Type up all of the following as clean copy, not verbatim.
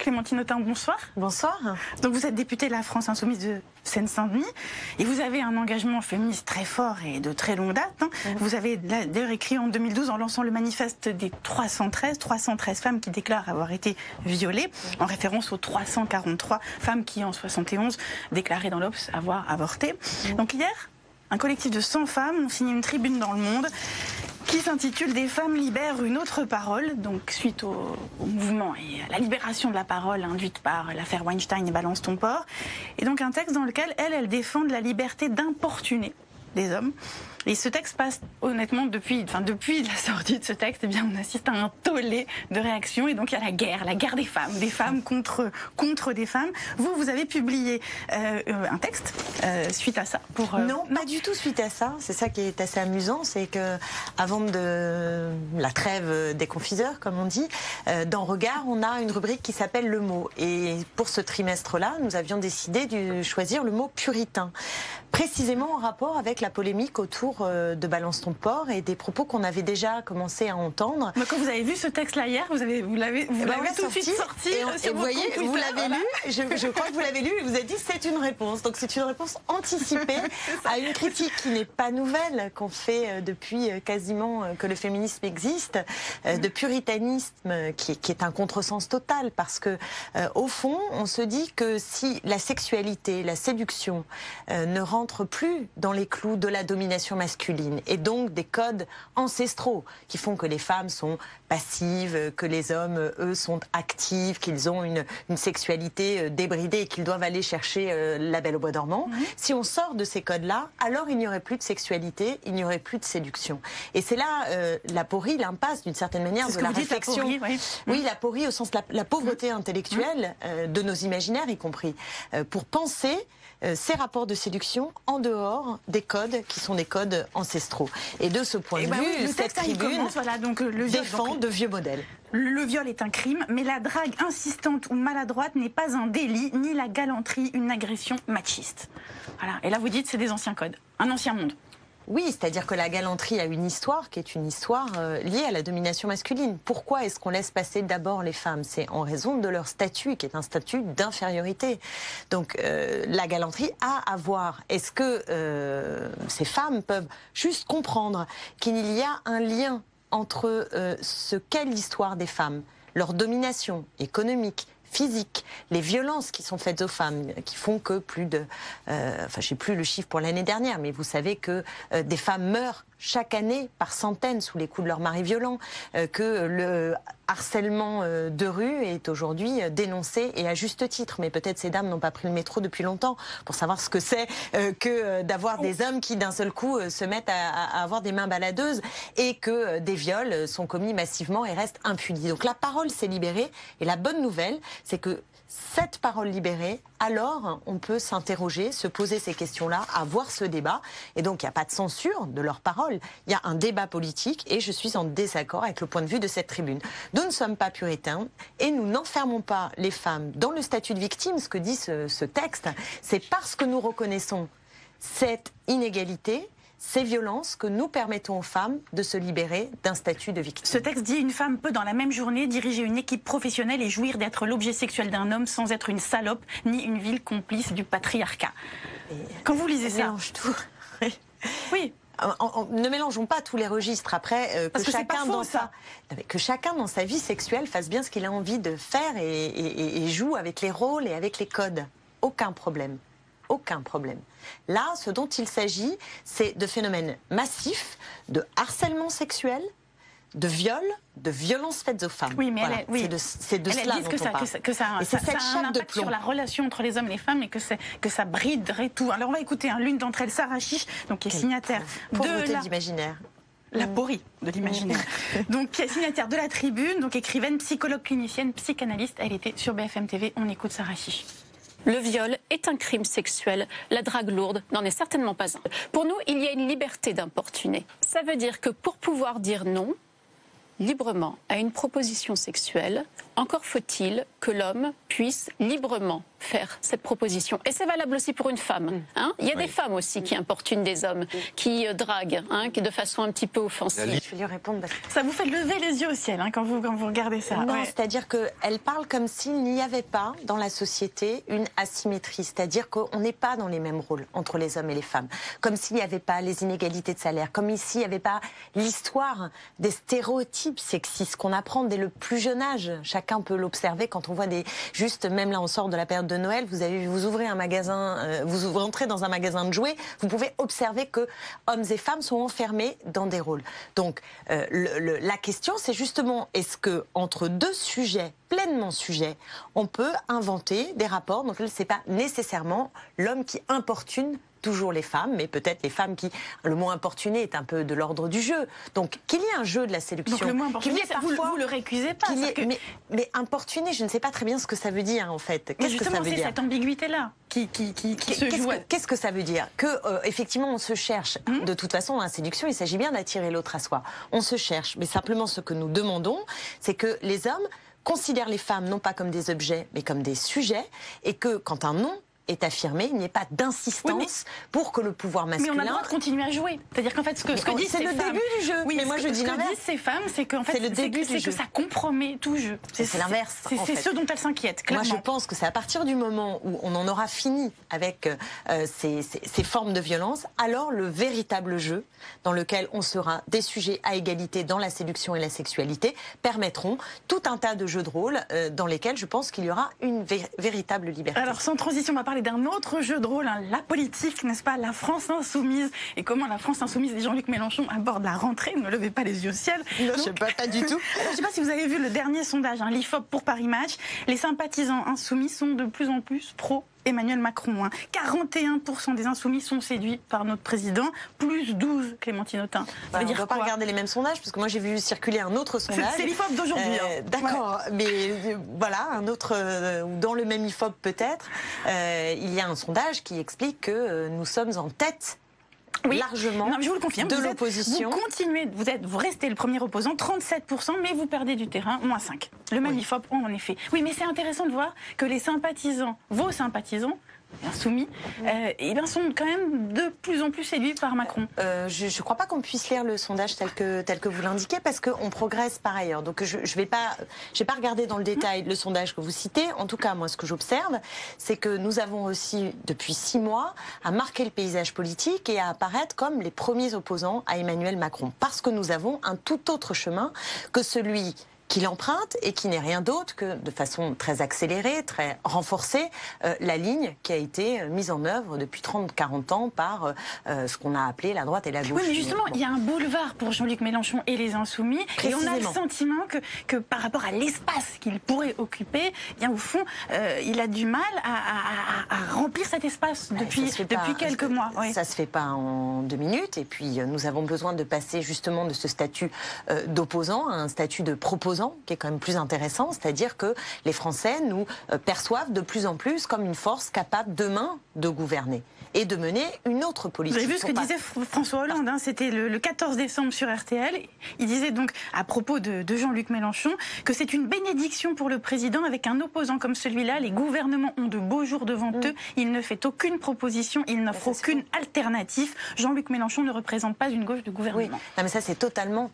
Clémentine Autain, bonsoir. Bonsoir. Donc vous êtes députée de la France Insoumise de Seine-Saint-Denis et vous avez un engagement féministe très fort et de très longue date. Vous avez d'ailleurs écrit en 2012 en lançant le manifeste des 313 femmes qui déclarent avoir été violées, en référence aux 343 femmes qui en 71 déclaraient dans l'Obs avoir avorté. Donc hier, un collectif de 100 femmes ont signé une tribune dans Le Monde qui s'intitule « Des femmes libèrent une autre parole », donc suite au mouvement et à la libération de la parole induite par l'affaire Weinstein et Balance ton porc. Et donc un texte dans lequel elles défendent la liberté d'importuner des hommes. Et ce texte passe honnêtement depuis la sortie de ce texte, eh bien on assiste à un tollé de réactions et donc il y a la guerre des femmes contre des femmes. Vous avez publié un texte suite à ça pour non, pas du tout suite à ça. C'est ça qui est assez amusant, c'est que avant de la trêve des confiseurs, comme on dit, dans Regard, on a une rubrique qui s'appelle le mot. Et pour ce trimestre-là, nous avions décidé de choisir le mot puritain, précisément en rapport avec la polémique autour de Balance ton porc et des propos qu'on avait déjà commencé à entendre. Mais quand vous avez vu ce texte-là hier, vous l'avez tout de suite sorti. Et vous voyez, vous l'avez lu, je crois que vous l'avez lu et vous avez dit c'est une réponse. Donc c'est une réponse anticipée à une critique qui n'est pas nouvelle, qu'on fait depuis quasiment que le féminisme existe, de puritanisme qui est un contresens total, parce que au fond, on se dit que si la sexualité, la séduction ne rentre plus dans les clous de la domination masculine et donc des codes ancestraux qui font que les femmes sont passives, que les hommes, eux, sont actifs, qu'ils ont une sexualité débridée et qu'ils doivent aller chercher la belle au bois dormant. Si on sort de ces codes-là, alors il n'y aurait plus de sexualité, il n'y aurait plus de séduction. Et c'est là l'aporie, l'impasse d'une certaine manière de la réflexion. L'aporie, oui. Oui, l'aporie au sens de la pauvreté intellectuelle de nos imaginaires y compris, pour penser ces rapports de séduction en dehors des codes qui sont des codes ancestraux. Et de ce point de vue, cette tribune défend de vieux modèles. Le viol est un crime, mais la drague insistante ou maladroite n'est pas un délit, ni la galanterie une agression machiste. Voilà. Et là, vous dites c'est des anciens codes, un ancien monde. Oui, c'est-à-dire que la galanterie a une histoire qui est une histoire liée à la domination masculine. Pourquoi est-ce qu'on laisse passer d'abord les femmes? C'est en raison de leur statut, qui est un statut d'infériorité. Donc la galanterie a à voir. Est-ce que ces femmes peuvent juste comprendre qu'il y a un lien entre ce qu'est l'histoire des femmes, leur domination économique, physique, les violences qui sont faites aux femmes, qui font que plus de... enfin, je n'ai plus le chiffre pour l'année dernière, mais vous savez que des femmes meurent chaque année par centaines sous les coups de leur mari violent, que le harcèlement de rue est aujourd'hui dénoncé et à juste titre. Mais peut-être ces dames n'ont pas pris le métro depuis longtemps pour savoir ce que c'est que d'avoir des hommes qui d'un seul coup se mettent à avoir des mains baladeuses et que des viols sont commis massivement et restent impunis. Donc la parole s'est libérée et la bonne nouvelle, c'est que cette parole libérée, alors on peut s'interroger, se poser ces questions-là, avoir ce débat. Et donc il n'y a pas de censure de leur parole, il y a un débat politique et je suis en désaccord avec le point de vue de cette tribune. Nous ne sommes pas puritains et nous n'enfermons pas les femmes dans le statut de victime. Ce que dit ce texte, c'est parce que nous reconnaissons cette inégalité, ces violences, que nous permettons aux femmes de se libérer d'un statut de victime. Ce texte dit: une femme peut dans la même journée diriger une équipe professionnelle et jouir d'être l'objet sexuel d'un homme sans être une salope ni une vile complice du patriarcat. Quand vous lisez ça... mélange tout. Oui. Ne mélangeons pas tous les registres. Après, que chacun dans sa vie sexuelle fasse bien ce qu'il a envie de faire et joue avec les rôles et avec les codes. Aucun problème. Aucun problème. Là, ce dont il s'agit, c'est de phénomènes massifs de harcèlement sexuel, de viol, de violences faites aux femmes. Oui, mais voilà. C'est de cela dont on parle. Que ça a un impact sur la relation entre les hommes et les femmes et que ça briderait tout. Alors on va écouter l'une d'entre elles, Sarah Chiche, donc qui est signataire de l'imaginaire. L'aporie de l'imaginaire. Donc, qui est signataire de la tribune, donc écrivaine, psychologue clinicienne, psychanalyste. Elle était sur BFM TV. On écoute Sarah Chiche. Le viol est un crime sexuel, la drague lourde n'en est certainement pas un. Pour nous, il y a une liberté d'importuner. Ça veut dire que pour pouvoir dire non librement à une proposition sexuelle, encore faut-il que l'homme puisse librement faire cette proposition. Et c'est valable aussi pour une femme. Hein. Il y a des femmes aussi qui importunent des hommes, qui draguent, qui de façon un petit peu offensive. Je vais lui répondre. Ça vous fait lever les yeux au ciel quand vous regardez ça. Non, c'est-à-dire qu'elle parle comme s'il n'y avait pas dans la société une asymétrie. C'est-à-dire qu'on n'est pas dans les mêmes rôles entre les hommes et les femmes. Comme s'il n'y avait pas les inégalités de salaire. Comme s'il n'y avait pas l'histoire des stéréotypes sexistes qu'on apprend dès le plus jeune âge. Chacun peut l'observer quand on voit juste, même là on sort de la période de Noël, vous ouvrez un magasin, vous rentrez dans un magasin de jouets, vous pouvez observer que hommes et femmes sont enfermés dans des rôles. Donc la question c'est justement, est-ce que entre deux sujets, pleinement sujets, on peut inventer des rapports, donc c'est pas nécessairement l'homme qui importune toujours les femmes, mais peut-être les femmes qui, le mot importuné est un peu de l'ordre du jeu. Donc qu'il y ait un jeu de la séduction. Donc le mot importuné, vous le récusez pas. Mais importuné, je ne sais pas très bien ce que ça veut dire en fait. Qu'est-ce que ça veut dire ? C'est cette ambiguïté-là qui se joue. Qu'est-ce que ça veut dire ? Que effectivement on se cherche. De toute façon, dans la séduction, il s'agit bien d'attirer l'autre à soi. On se cherche, mais simplement ce que nous demandons, c'est que les hommes considèrent les femmes non pas comme des objets, mais comme des sujets, et que quand un nom est affirmé, il n'y ait pas d'insistance pour que le pouvoir masculin... Mais on a le droit de continuer à jouer. C'est-à-dire qu'en fait, ce que disent c'est le début du jeu. Oui, mais moi je dis l'inverse. Ce que disent ces femmes, c'est qu'en fait, c'est que ça compromet tout jeu. C'est l'inverse. C'est ce dont elles s'inquiètent, clairement. Moi je pense que c'est à partir du moment où on en aura fini avec ces formes de violence, alors le véritable jeu, dans lequel on sera des sujets à égalité dans la séduction et la sexualité, permettront tout un tas de jeux de rôle dans lesquels je pense qu'il y aura une véritable liberté. Alors sans transition, on va parler d'un autre jeu de rôle, la politique, n'est-ce pas, la France insoumise, et comment la France insoumise et Jean-Luc Mélenchon abordent la rentrée. Ne levez pas les yeux au ciel. Non, je sais pas du tout. Je ne sais pas si vous avez vu le dernier sondage, l'IFOP pour Paris Match. Les sympathisants insoumis sont de plus en plus pro Emmanuel Macron. 41% des insoumis sont séduits par notre président, plus 12 Clémentine Autain. On ne doit pas regarder les mêmes sondages, parce que moi j'ai vu circuler un autre sondage. C'est l'IFOP d'aujourd'hui. D'accord, mais voilà, un autre, dans le même IFOP peut-être, il y a un sondage qui explique que nous sommes en tête. Oui. Largement. Non, je vous le confirme. De l'opposition. Vous continuez, vous restez le premier opposant, 37%, mais vous perdez du terrain, moins 5. Le même IFOP, en effet. Oui, mais c'est intéressant de voir que les sympathisants, vos sympathisants, insoumis, sont quand même de plus en plus séduits par Macron. Je ne crois pas qu'on puisse lire le sondage tel que vous l'indiquez, parce qu'on progresse par ailleurs. Donc je ne vais pas regarder dans le détail le sondage que vous citez. En tout cas, moi, ce que j'observe, c'est que nous avons aussi, depuis 6 mois, à marquer le paysage politique et à apparaître comme les premiers opposants à Emmanuel Macron. Parce que nous avons un tout autre chemin que celui qu'il emprunte et qui n'est rien d'autre que, de façon très accélérée, très renforcée, la ligne qui a été mise en œuvre depuis 30-40 ans par ce qu'on a appelé la droite et la gauche. Oui, mais justement, il y a un boulevard pour Jean-Luc Mélenchon et les Insoumis, et on a le sentiment que par rapport à l'espace qu'il pourrait occuper, bien au fond, il a du mal à remplir cet espace depuis quelques mois. Oui. Ça se fait pas en 2 minutes, et puis nous avons besoin de passer justement de ce statut d'opposant à un statut de proposant, qui est quand même plus intéressant, c'est-à-dire que les Français nous perçoivent de plus en plus comme une force capable demain de gouverner et de mener une autre politique. Vous avez vu ce que disait François Hollande, c'était le 14 décembre sur RTL. Il disait donc, à propos de Jean-Luc Mélenchon, que c'est une bénédiction pour le président. Avec un opposant comme celui-là, les gouvernements ont de beaux jours devant eux. Il ne fait aucune proposition, il n'offre aucune alternative. Jean-Luc Mélenchon ne représente pas une gauche de gouvernement. Oui. Non, mais ça, c'est totalement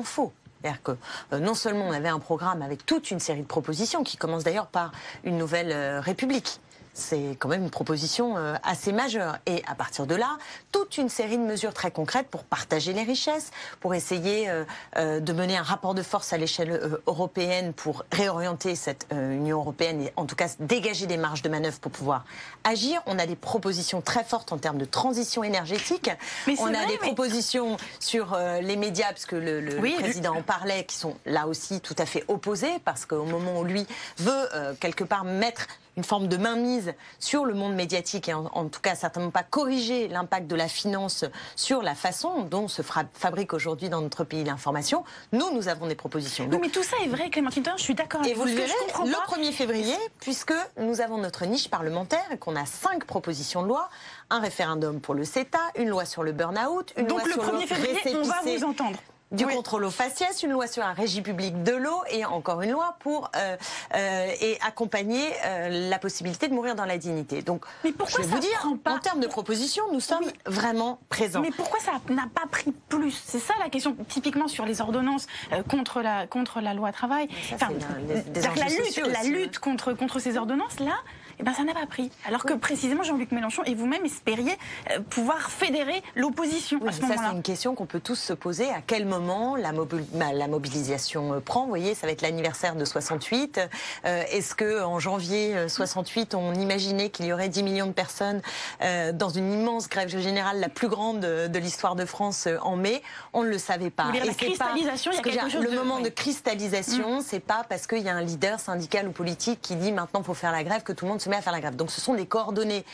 faux. C'est-à-dire que non seulement on avait un programme avec toute une série de propositions, qui commence d'ailleurs par une nouvelle République. C'est quand même une proposition assez majeure. Et à partir de là, toute une série de mesures très concrètes pour partager les richesses, pour essayer de mener un rapport de force à l'échelle européenne pour réorienter cette Union européenne et en tout cas dégager des marges de manœuvre pour pouvoir agir. On a des propositions très fortes en termes de transition énergétique. On a des propositions sur les médias, parce que le président en parlait, qui sont là aussi tout à fait opposés, parce qu'au moment où lui veut quelque part mettre une forme de mainmise sur le monde médiatique et en tout cas certainement pas corriger l'impact de la finance sur la façon dont se fabrique aujourd'hui dans notre pays l'information. Nous avons des propositions. Donc, oui, mais tout ça est vrai, Clémentine, je suis d'accord avec vous. Et vous le verrez le 1er février, puisque nous avons notre niche parlementaire et qu'on a 5 propositions de loi, un référendum pour le CETA, une loi sur le burn-out, une loi sur le Donc le 1er février, on va vous entendre. du contrôle aux faciès, une loi sur un régime public de l'eau et encore une loi pour et accompagner la possibilité de mourir dans la dignité. Donc, mais pourquoi je vais vous dire, pas... en termes de propositions, nous sommes vraiment présents. Mais pourquoi ça n'a pas pris plus? C'est ça la question, typiquement sur les ordonnances contre la loi travail. Ça, la lutte contre ces ordonnances-là, eh ben, ça n'a pas pris. Alors que précisément Jean-Luc Mélenchon et vous-même espériez pouvoir fédérer l'opposition à ce moment-là. Ça, c'est une question qu'on peut tous se poser. À quel moment la mobilisation prend? Vous voyez, ça va être l'anniversaire de 68. Est-ce qu'en janvier 68, on imaginait qu'il y aurait 10 millions de personnes dans une immense grève générale, la plus grande de l'histoire de France en mai? On ne le savait pas. La cristallisation, il y a quelque chose le moment de cristallisation, c'est pas parce qu'il y a un leader syndical ou politique qui dit maintenant il faut faire la grève que tout le monde se met à faire la grève. Donc ce sont des coordonnées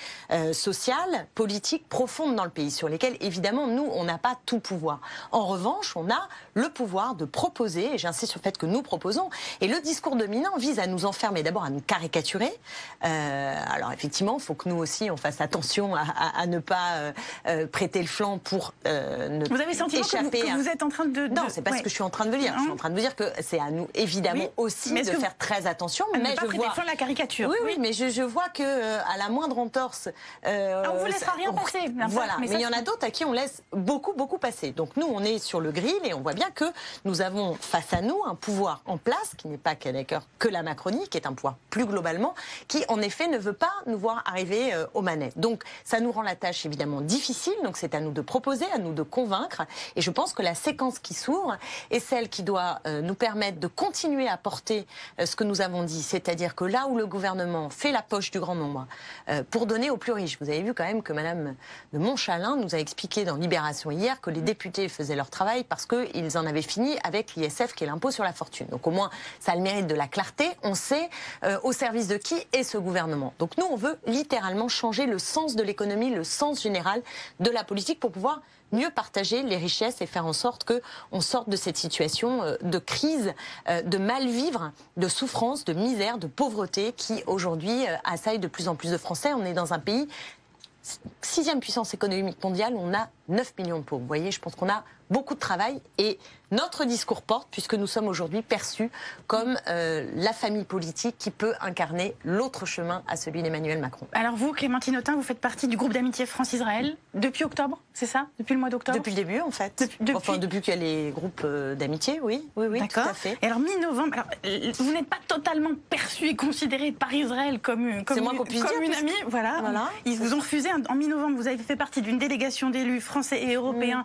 sociales, politiques profondes dans le pays sur lesquelles évidemment nous on n'a pas tout pouvoir. En revanche, on a le pouvoir de proposer, et j'insiste sur le fait que nous proposons, et le discours dominant vise à nous enfermer, d'abord à nous caricaturer. Alors effectivement, il faut que nous aussi on fasse attention à ne pas prêter le flanc pour ne Vous avez le sentiment échapper que vous êtes en train de... Non, c'est pas ce que je suis en train de vous dire. Je suis en train de vous dire que c'est à nous évidemment aussi de faire très attention. Mais je vois la caricature. Oui, mais je vois que à la moindre entorse, on vous laissera rien passer. Voilà, mais il y en a d'autres à qui on laisse beaucoup passer. Donc nous, on est sur le grill et on voit bien que nous avons face à nous un pouvoir en place qui n'est pas que la Macronie, qui est un pouvoir plus globalement, qui en effet ne veut pas nous voir arriver aux manettes. Donc ça nous rend la tâche évidemment difficile. Donc c'est à nous de proposer, à nous de convaincre. Et je pense que la séquence qui s'ouvre est celle qui doit nous permettre de continuer à porter ce que nous avons dit, c'est-à-dire que là où le gouvernement fait la poche du grand nombre pour donner aux plus riches. Vous avez vu quand même que Madame de Montchalin nous a expliqué dans Libération hier que les députés faisaient leur travail parce qu'ils en avaient fini avec l'ISF qui est l'impôt sur la fortune. Donc au moins ça a le mérite de la clarté. On sait au service de qui est ce gouvernement. Donc nous on veut littéralement changer le sens de l'économie, le sens général de la politique pour pouvoir mieux partager les richesses et faire en sorte qu'on sorte de cette situation de crise, de mal-vivre, de souffrance, de misère, de pauvreté qui aujourd'hui assaille de plus en plus de Français. On est dans un pays, 6e puissance économique mondiale, on a 9 millions de pauvres. Vous voyez, je pense qu'on a beaucoup de travail et notre discours porte puisque nous sommes aujourd'hui perçus comme la famille politique qui peut incarner l'autre chemin à celui d'Emmanuel Macron. Alors vous, Clémentine Autain, vous faites partie du groupe d'amitié France-Israël depuis octobre, c'est ça? Depuis le mois d'octobre? Depuis le début en fait. Depuis qu'il y a les groupes d'amitié, oui, tout à fait. Et alors mi-novembre, vous n'êtes pas totalement perçu et considéré par Israël comme une amie, voilà. Ils vous ont refusé en mi-novembre. Vous avez fait partie d'une délégation d'élus français et européens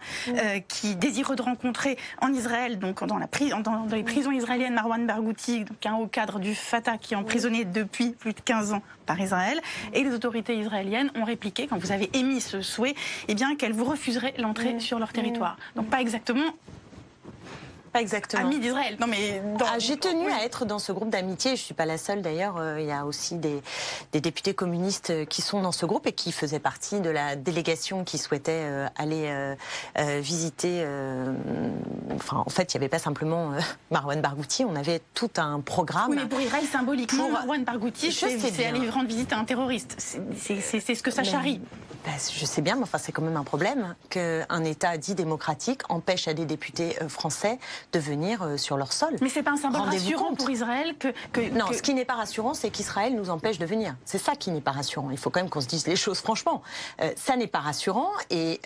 qui désirent de rencontrer en Israël, donc dans les prisons israéliennes, Marwan Barghouti, donc un haut cadre du Fatah qui est emprisonné depuis plus de 15 ans par Israël. Et les autorités israéliennes ont répliqué, quand vous avez émis ce souhait, eh bien qu'elles vous refuseraient l'entrée sur leur territoire. Donc pas exactement amis d'Israël. Non mais j'ai tenu à être dans ce groupe d'amitié. Je suis pas la seule d'ailleurs. Il y a aussi des députés communistes qui sont dans ce groupe et qui faisaient partie de la délégation qui souhaitait aller visiter. En fait, il n'y avait pas simplement Marwan Barghouti. On avait tout un programme. Oui, mais pour Israël, symboliquement, Marwan Barghouti, c'est aller rendre visite à un terroriste. C'est ce que ça charrie. Je sais bien, mais enfin, c'est quand même un problème qu'un État dit démocratique empêche à des députés français de venir sur leur sol. Mais c'est pas un symbole rassurant pour Israël Non, ce qui n'est pas rassurant, c'est qu'Israël nous empêche de venir. C'est ça qui n'est pas rassurant. Il faut quand même qu'on se dise les choses franchement. Ça n'est pas rassurant et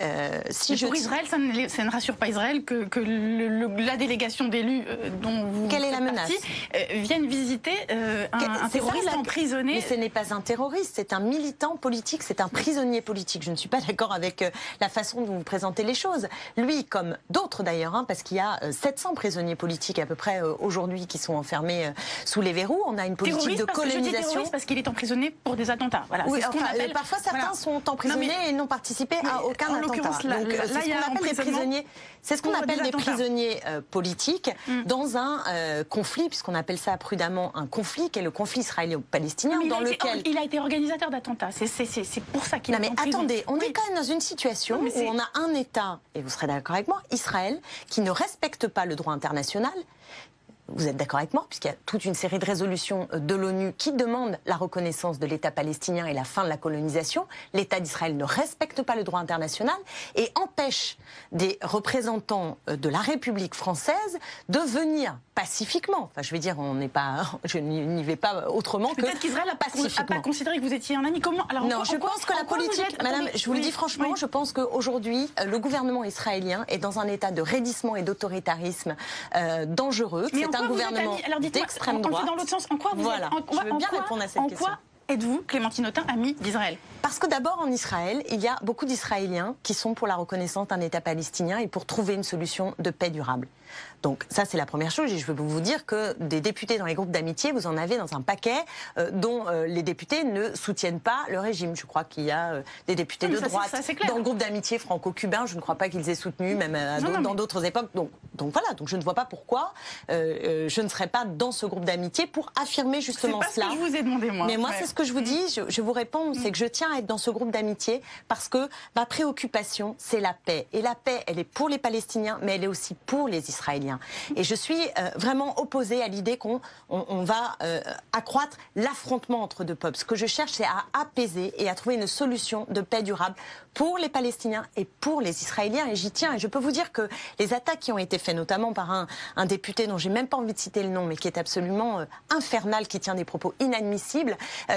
pour Israël, ça ne rassure pas Israël que la délégation d'élus dont vous Quelle est la menace viennent visiter un terroriste emprisonné. Mais ce n'est pas un terroriste, c'est un militant politique, c'est un prisonnier politique. Je ne suis pas d'accord avec la façon dont vous présentez les choses. Lui, comme d'autres d'ailleurs, parce qu'il y a 700 prisonniers politiques à peu près aujourd'hui qui sont enfermés sous les verrous. On a une politique de colonisation. Parce qu'il est emprisonné pour des attentats. Voilà, oui, parfois certains sont emprisonnés et n'ont participé à aucun attentat. C'est ce qu'on appelle des prisonniers politiques dans un conflit, puisqu'on appelle ça prudemment un conflit, qui est le conflit israélo-palestinien, dans lequel... Il a été organisateur d'attentats. C'est pour ça qu'il est en prison. Attendez, on est quand même dans une situation où on a un État, et vous serez d'accord avec moi, Israël, qui ne respecte pas le droit international. vous êtes d'accord avec moi, puisqu'il y a toute une série de résolutions de l'ONU qui demandent la reconnaissance de l'État palestinien et la fin de la colonisation. L'État d'Israël ne respecte pas le droit international et empêche des représentants de la République française de venir pacifiquement. Enfin, je vais dire, je n'y vais pas autrement que peut-être qu'Israël n'a pas considéré que vous étiez un ami. Comment? Alors, non, je pense que la politique, madame, je vous le dis franchement, je pense qu'aujourd'hui, le gouvernement israélien est dans un état de raidissement et d'autoritarisme dangereux. C'est un gouvernement d'extrême droite. Dans l'autre sens, en quoi vous êtes, je veux bien répondre à cette question. Êtes-vous, Clémentine Autain, amie d'Israël? Parce que d'abord, en Israël, il y a beaucoup d'Israéliens qui sont pour la reconnaissance d'un État palestinien et pour trouver une solution de paix durable. Donc ça, c'est la première chose. Et je veux vous dire que des députés dans les groupes d'amitié, vous en avez dans un paquet dont les députés ne soutiennent pas le régime. Je crois qu'il y a des députés de droite dans le groupe d'amitié franco-cubain. Je ne crois pas qu'ils aient soutenu, même dans d'autres époques. Donc voilà, donc je ne vois pas pourquoi je ne serais pas dans ce groupe d'amitié pour affirmer justement cela. C'est pas ce que je vous ai demandé, moi. Mais moi, c'est ce que je vous dis, je vous réponds, c'est que je tiens à être dans ce groupe d'amitié parce que ma préoccupation, c'est la paix. Et la paix, elle est pour les Palestiniens, mais elle est aussi pour les Israéliens. Et je suis vraiment opposée à l'idée qu'on va accroître l'affrontement entre deux peuples. Ce que je cherche, c'est à apaiser et à trouver une solution de paix durable pour les Palestiniens et pour les Israéliens. Et j'y tiens. Et je peux vous dire que les attaques qui ont été faites, notamment par un député dont j'ai même pas envie de citer le nom, mais qui est absolument infernal, qui tient des propos inadmissibles,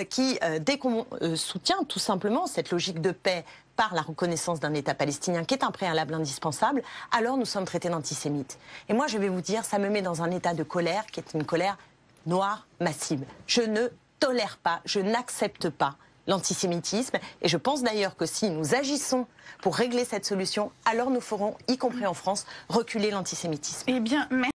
qui, dès qu'on soutient tout simplement cette logique de paix par la reconnaissance d'un État palestinien, qui est un préalable indispensable, alors nous sommes traités d'antisémites. Et moi, je vais vous dire, ça me met dans un état de colère, qui est une colère noire, massive. Je ne tolère pas, je n'accepte pas l'antisémitisme. Et je pense d'ailleurs que si nous agissons pour régler cette solution, alors nous ferons, y compris en France, reculer l'antisémitisme. Eh bien, merci.